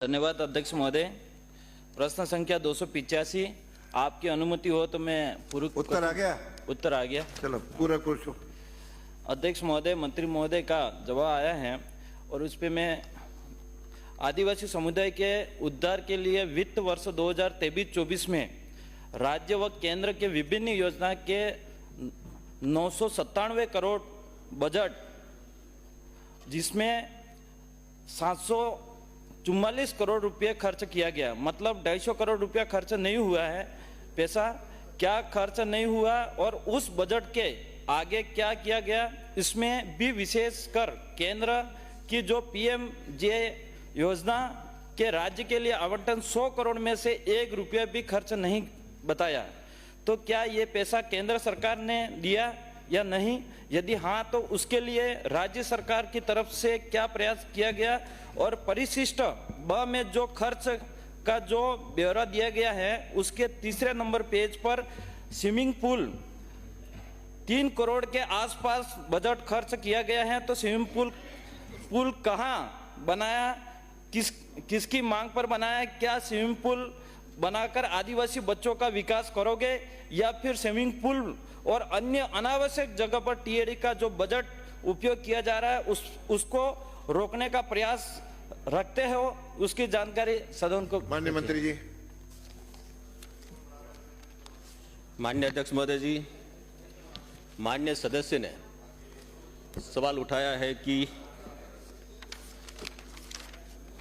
धन्यवाद अध्यक्ष महोदय। प्रश्न संख्या 285, आपकी अनुमति हो तो मैं पूर्व उत्तर आ गया। उत्तर आ गया। चलो पूरा पूछो। अध्यक्ष महोदय, मंत्री महोदय का जवाब आया है और उस पे मैं आदिवासी समुदाय के उद्धार के लिए वित्त वर्ष 2023-24 में राज्य व केंद्र के विभिन्न योजना के 997 करोड़ बजट, जिसमें 744 करोड़ रुपए खर्च किया गया, मतलब 250 करोड़ रुपया खर्च नहीं हुआ है। पैसा क्या खर्च नहीं हुआ और उस बजट के आगे क्या किया गया, इसमें भी विशेषकर केंद्र की जो पीएमजे योजना के राज्य के लिए आवंटन 100 करोड़ में से 1 रुपया भी खर्च नहीं बताया। तो क्या ये पैसा केंद्र सरकार ने दिया या नहीं? यदि हाँ तो उसके लिए राज्य सरकार की तरफ से क्या प्रयास किया गया? और परिशिष्ट ब में जो खर्च का जो ब्यौरा दिया गया है उसके तीसरे नंबर पेज पर स्विमिंग पूल 3 करोड़ के आसपास बजट खर्च किया गया है। तो स्विमिंग पूल कहाँ बनाया, किसकी मांग पर बनाया? क्या स्विमिंग पूल बनाकर आदिवासी बच्चों का विकास करोगे या फिर स्विमिंग पूल और अन्य अनावश्यक जगह पर टीएडी का जो बजट उपयोग किया जा रहा है उसको रोकने का प्रयास रखते हो? उसकी जानकारी सदन को। माननीय मंत्री जी। माननीय अध्यक्ष महोदय जी, माननीय सदस्य ने सवाल उठाया है कि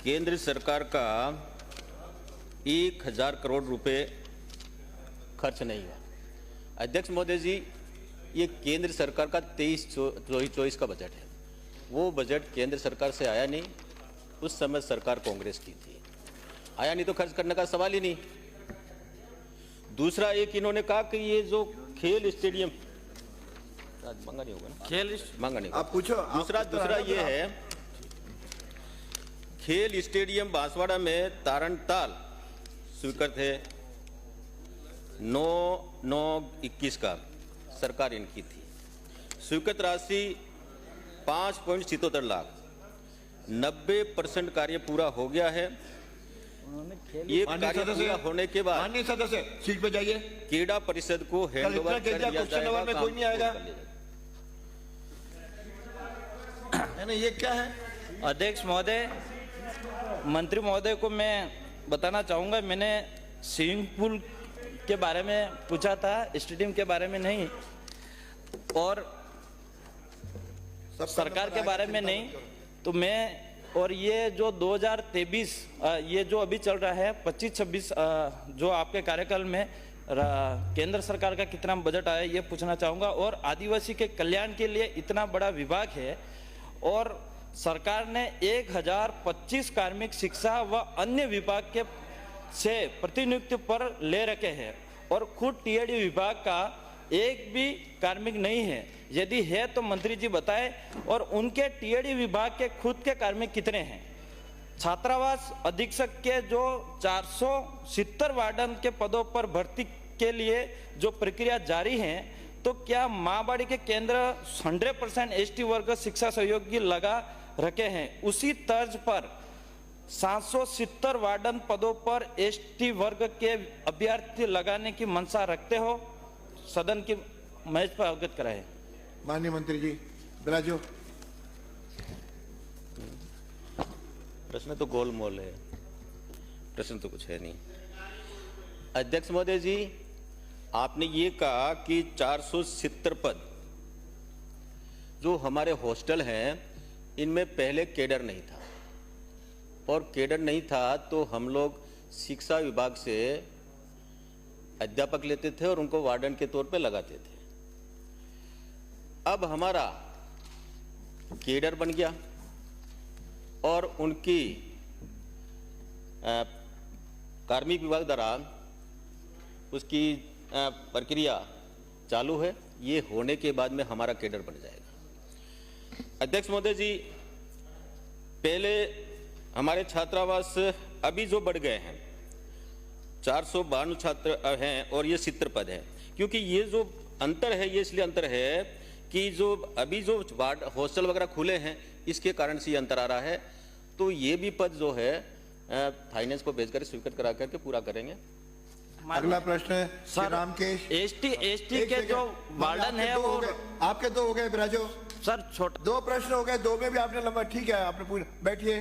केंद्र सरकार का 1000 करोड़ रुपए खर्च नहीं हुआ। अध्यक्ष महोदय जी, ये केंद्र सरकार का 23-24 का बजट है। वो बजट केंद्र सरकार से आया नहीं, उस समय सरकार कांग्रेस की थी, आया नहीं तो खर्च करने का सवाल ही नहीं। दूसरा, एक इन्होंने कहा कि ये जो खेल स्टेडियम मांगा नहीं होगा ना, खेल मांगा नहीं, आप पूछो। दूसरा ये है, खेल स्टेडियम बांसवाड़ा में तारणताल स्वीकृत है 9/9/21 का, सरकार इनकी थी। स्वीकृत राशि 5.77 लाख, 90% कार्य पूरा हो गया है। ये कार्य पूरा होने के बाद माननीय सदस्य सीट पे जाइए। क्रीड़ा परिषद को हैंडओवर कर दिया जाएगा। में कोई नहीं आएगा। ये क्या है? अध्यक्ष महोदय, मंत्री महोदय को मैं बताना चाहूँगा, मैंने स्विमिंग पूल के बारे में पूछा था, स्टेडियम के बारे में नहीं, और सरकार के बारे में नहीं। तो मैं, और ये जो 2023 ये जो अभी चल रहा है 25-26 जो आपके कार्यकाल में केंद्र सरकार का कितना बजट आया ये पूछना चाहूँगा। और आदिवासी के कल्याण के लिए इतना बड़ा विभाग है और सरकार ने 1025 कार्मिक शिक्षा व अन्य विभाग के से प्रतिनियुक्ति पर ले रखे हैं और खुद टीएडी विभाग का एक भी कार्मिक नहीं है। यदि है तो मंत्री जी बताएं, और उनके टीएडी विभाग के खुद के कार्मिक कितने हैं? छात्रावास अधीक्षक के जो 470 वार्डन के पदों पर भर्ती के लिए जो प्रक्रिया जारी है, तो क्या माँबाड़ी के केंद्र 100% एसटी वर्ग शिक्षा सहयोगी लगा रखे हैं? उसी तर्ज पर 770 वार्डन पदों पर एसटी वर्ग के अभ्यर्थी लगाने की मंशा रखते हो? सदन की मेज पर अवगत कराए। माननीय मंत्री जी बिराजो। प्रश्न तो गोलमोल है, प्रश्न तो कुछ है नहीं। अध्यक्ष महोदय जी, आपने ये कहा कि 470 पद जो हमारे हॉस्टल हैं इनमें पहले केडर नहीं था, और केडर नहीं था तो हम लोग शिक्षा विभाग से अध्यापक लेते थे और उनको वार्डन के तौर पे लगाते थे। अब हमारा केडर बन गया और उनकी कार्मिक विभाग द्वारा उसकी प्रक्रिया चालू है। ये होने के बाद में हमारा केडर बन जाएगा। अध्यक्ष महोदय जी, पहले हमारे छात्रावास अभी जो बढ़ गए हैं, 452 छात्र हैं और ये 70 पद है। क्योंकि ये जो अंतर है, ये इसलिए अंतर है कि जो अभी जो वार्ड हॉस्टल वगैरह खुले हैं इसके कारण से ये अंतर आ रहा है। तो ये भी पद जो है फाइनेंस को भेज कर स्वीकृत करा करके पूरा करेंगे। अगला प्रश्न है श्री सर, रामकेश। एसटी एक के सेकंड। जो वार्डन आपके है दो वो हो गए, आपके 2 हो गए बिराजो। सर छोटा 2 प्रश्न हो गए, 2 में भी आपने लंबा, ठीक है, आपने पूरा बैठिए।